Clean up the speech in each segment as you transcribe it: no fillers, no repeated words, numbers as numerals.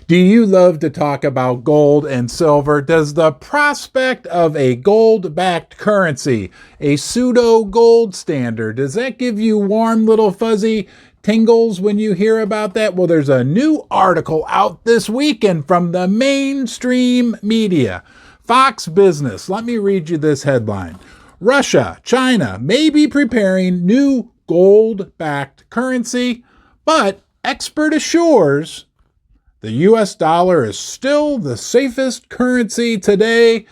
Do you love to talk about gold and silver? Does the prospect of a gold-backed currency, a pseudo-gold standard, does that give you warm little fuzzy tingles when you hear about that? Well, there's a new article out this weekend from the mainstream media. Fox Business. Let me read you this headline. Russia, China may be preparing new gold-backed currency, but expert assures the U.S. dollar is still the safest currency today.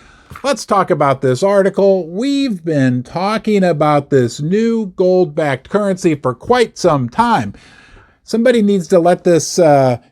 Let's talk about this article. We've been talking about this new gold-backed currency for quite some time. Somebody needs to let this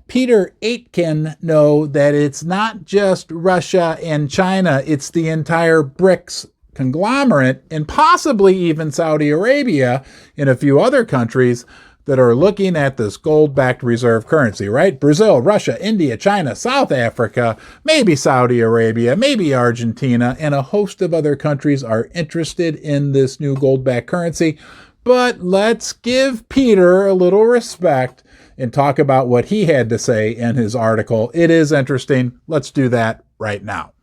Peter Aitken know that it's not just Russia and China, it's the entire BRICS conglomerate and possibly even Saudi Arabia and a few other countries that are looking at this gold-backed reserve currency, right? Brazil, Russia, India, China, South Africa, maybe Saudi Arabia, maybe Argentina, and a host of other countries are interested in this new gold-backed currency. But let's give Peter a little respect and talk about what he had to say in his article. It is interesting. Let's do that right now.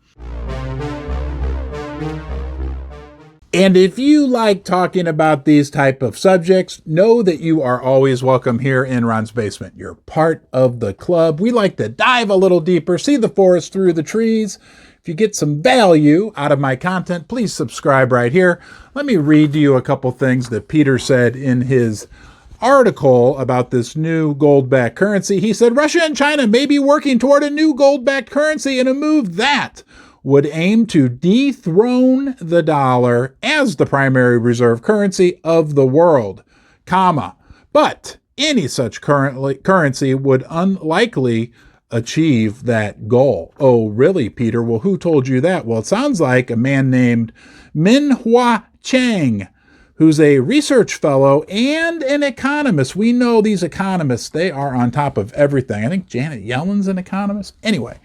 And if you like talking about these type of subjects, know that you are always welcome here in Ron's Basement. You're part of the club. We like to dive a little deeper, see the forest through the trees. If you get some value out of my content, please subscribe right here. Let me read to you a couple things that Peter said in his article about this new gold-backed currency. He said, Russia and China may be working toward a new gold-backed currency in a move that would aim to dethrone the dollar as the primary reserve currency of the world, but any such currency would unlikely achieve that goal. Oh, really, Peter? Well, who told you that? Well, it sounds like a man named Minhua Chang, who's a research fellow and an economist. We know these economists, they are on top of everything. I think Janet Yellen's an economist. Anyway,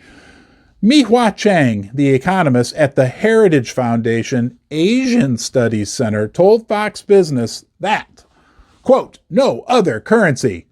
Minhua Chang, the economist at the Heritage Foundation Asian Studies Center, told Fox Business that, quote, no other currency,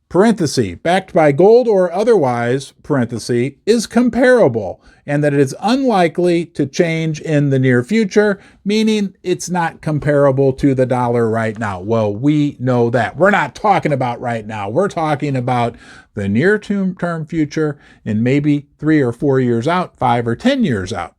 parenthesis, backed by gold or otherwise, parenthesis, is comparable, and that it is unlikely to change in the near future, meaning it's not comparable to the dollar right now. Well, we know that. We're not talking about right now. We're talking about the near-term future and maybe 3 or 4 years out, 5 or 10 years out.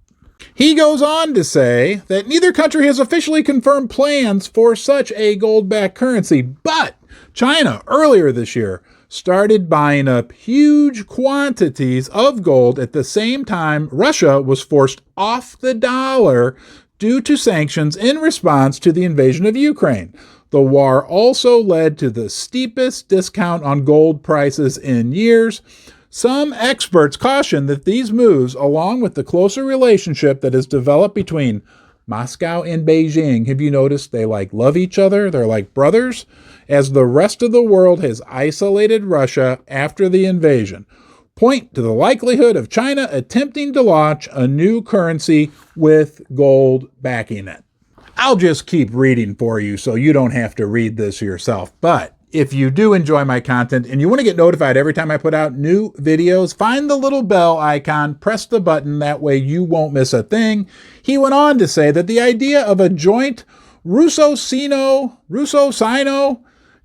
He goes on to say that neither country has officially confirmed plans for such a gold-backed currency, but China earlier this year started buying up huge quantities of gold at the same time Russia was forced off the dollar due to sanctions in response to the invasion of Ukraine. The war also led to the steepest discount on gold prices in years. Some experts caution that these moves, along with the closer relationship that has developed between Moscow and Beijing, have you noticed they love each other? They're like brothers. As the rest of the world has isolated Russia after the invasion, point to the likelihood of China attempting to launch a new currency with gold backing it. I'll just keep reading for you so you don't have to read this yourself. But if you do enjoy my content and you want to get notified every time I put out new videos, find the little bell icon, press the button, that way you won't miss a thing. He went on to say that the idea of a joint Russo-Sino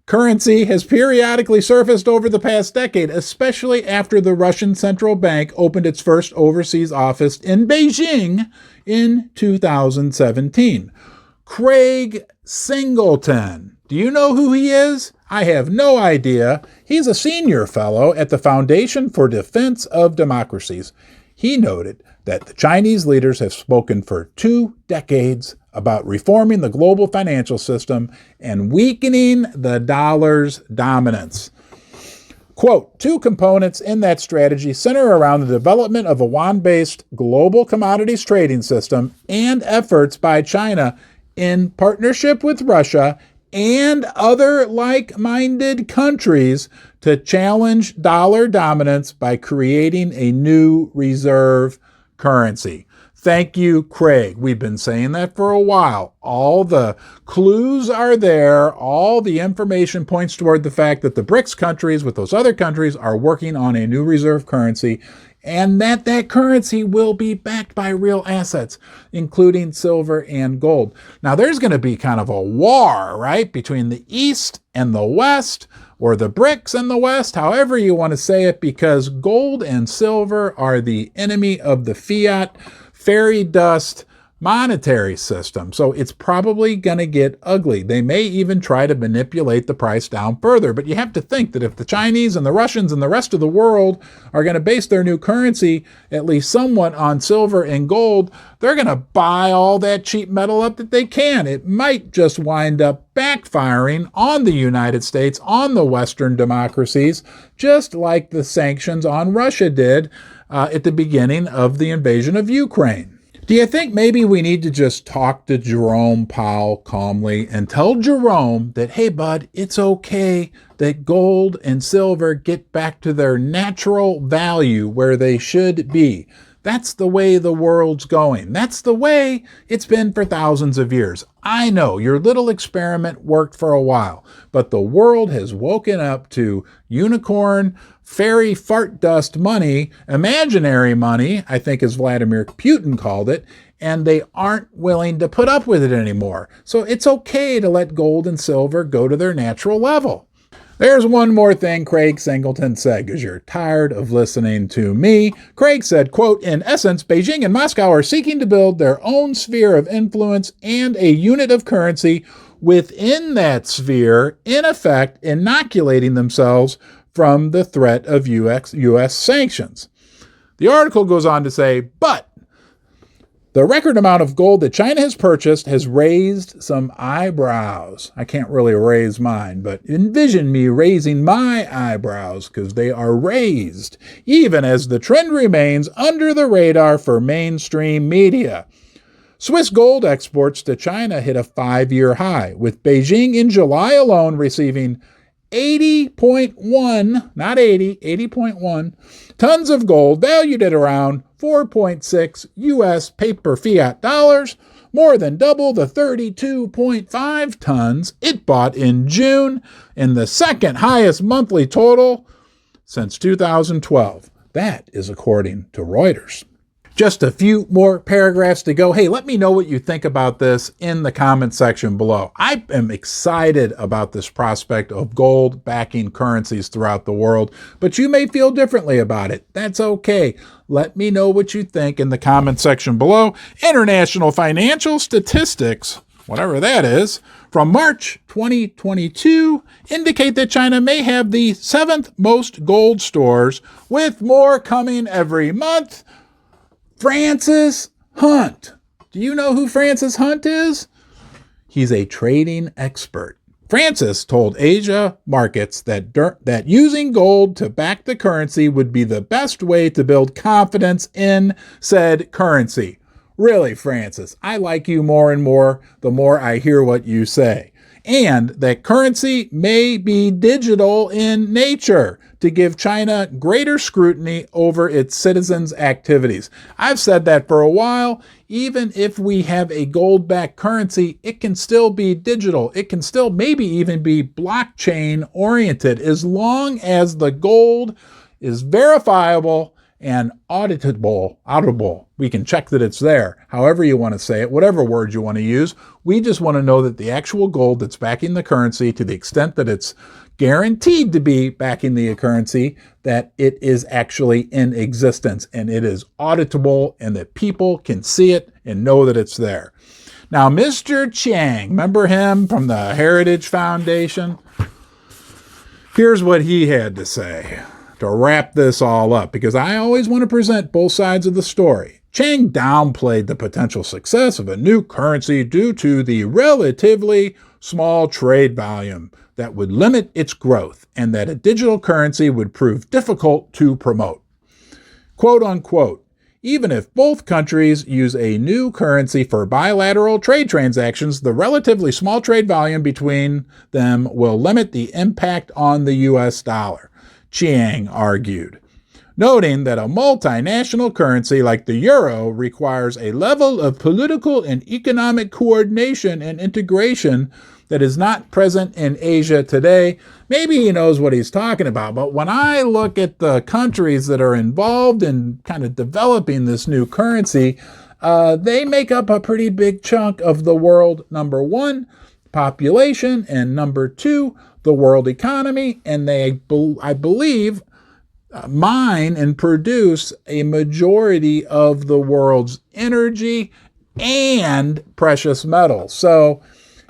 currency has periodically surfaced over the past decade, especially after the Russian central bank opened its first overseas office in Beijing in 2017. Craig Singleton. Do you know who he is? I have no idea. He's a senior fellow at the Foundation for Defense of Democracies. He noted that the Chinese leaders have spoken for 2 decades about reforming the global financial system and weakening the dollar's dominance. Quote, 2 components in that strategy center around the development of a yuan-based global commodities trading system and efforts by China in partnership with Russia and other like-minded countries to challenge dollar dominance by creating a new reserve currency. Thank you, Craig. We've been saying that for a while. All the clues are there. All the information points toward the fact that the BRICS countries with those other countries are working on a new reserve currency, and that currency will be backed by real assets, including silver and gold. Now, there's going to be kind of a war, right, between the East and the West, or the BRICS and the West, however you want to say it, because gold and silver are the enemy of the fiat fairy dust monetary system. So it's probably going to get ugly. They may even try to manipulate the price down further. But you have to think that if the Chinese and the Russians and the rest of the world are going to base their new currency at least somewhat on silver and gold, they're going to buy all that cheap metal up that they can. It might just wind up backfiring on the United States, on the Western democracies, just like the sanctions on Russia did at the beginning of the invasion of Ukraine. Do you think maybe we need to just talk to Jerome Powell calmly and tell Jerome that, hey, bud, it's okay that gold and silver get back to their natural value where they should be? That's the way the world's going. That's the way it's been for thousands of years. I know your little experiment worked for a while, but the world has woken up to unicorn, fairy fart dust money, imaginary money, I think as Vladimir Putin called it, and they aren't willing to put up with it anymore. So it's okay to let gold and silver go to their natural level. There's one more thing Craig Singleton said, because you're tired of listening to me. Craig said, quote, in essence, Beijing and Moscow are seeking to build their own sphere of influence and a unit of currency within that sphere, in effect, inoculating themselves from the threat of U.S. sanctions. The article goes on to say, but the record amount of gold that China has purchased has raised some eyebrows. I can't really raise mine, but envision me raising my eyebrows because they are raised, even as the trend remains under the radar for mainstream media. Swiss gold exports to China hit a 5-year high, with Beijing in July alone receiving 80.1, not 80, 80.1 tons of gold valued at around 4.6 U.S. paper fiat dollars, more than double the 32.5 tons it bought in June, and the second highest monthly total since 2012. That is according to Reuters. Just a few more paragraphs to go. Hey, let me know what you think about this in the comment section below. I am excited about this prospect of gold backing currencies throughout the world, but you may feel differently about it. That's okay. Let me know what you think in the comment section below. International financial statistics, whatever that is, from March 2022 indicate that China may have the 7th most gold stores, with more coming every month. Francis Hunt. Do you know who Francis Hunt is? He's a trading expert. Francis told Asia markets that using gold to back the currency would be the best way to build confidence in said currency. Really, Francis, I like you more and more the more I hear what you say. And that currency may be digital in nature to give China greater scrutiny over its citizens' activities. I've said that for a while. Even if we have a gold-backed currency, it can still be digital. It can still maybe even be blockchain-oriented, as long as the gold is verifiable and auditable. We can check that it's there, however you want to say it, whatever word you want to use. We just want to know that the actual gold that's backing the currency, to the extent that it's guaranteed to be backing the currency, that it is actually in existence and it is auditable and that people can see it and know that it's there. Now, Mr. Chang, remember him from the Heritage Foundation? Here's what he had to say to wrap this all up, because I always want to present both sides of the story. Chang downplayed the potential success of a new currency due to the relatively small trade volume that would limit its growth, and that a digital currency would prove difficult to promote. Quote unquote, even if both countries use a new currency for bilateral trade transactions, the relatively small trade volume between them will limit the impact on the U.S. dollar, Chiang argued. noting that a multinational currency like the euro requires a level of political and economic coordination and integration that is not present in Asia today. Maybe he knows what he's talking about, but when I look at the countries that are involved in kind of developing this new currency, they make up a pretty big chunk of the world, number one, population, and number two, the world economy, and I believe, mine and produce a majority of the world's energy and precious metals. So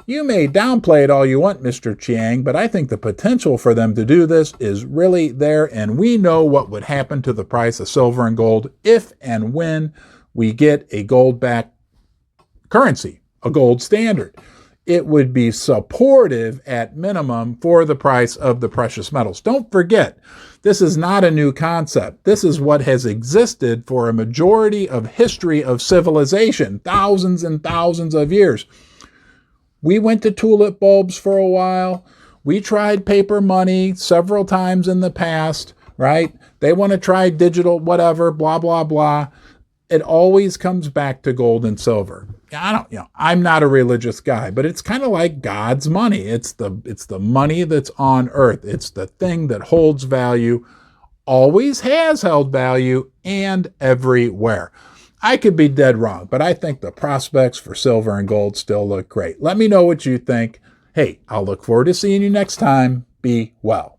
you may downplay it all you want, Mr. Chiang, but I think the potential for them to do this is really there, and we know what would happen to the price of silver and gold if and when we get a gold-backed currency, a gold standard. It would be supportive at minimum for the price of the precious metals. Don't forget, this is not a new concept. This is what has existed for a majority of history of civilization, thousands and thousands of years. We went to tulip bulbs for a while. We tried paper money several times in the past, right? They want to try digital, whatever, blah, blah, blah. It always comes back to gold and silver. I'm not a religious guy, but it's kind of like God's money. It's the money that's on earth. It's the thing that holds value, always has held value, and everywhere. I could be dead wrong, but I think the prospects for silver and gold still look great. Let me know what you think. Hey, I'll look forward to seeing you next time. Be well.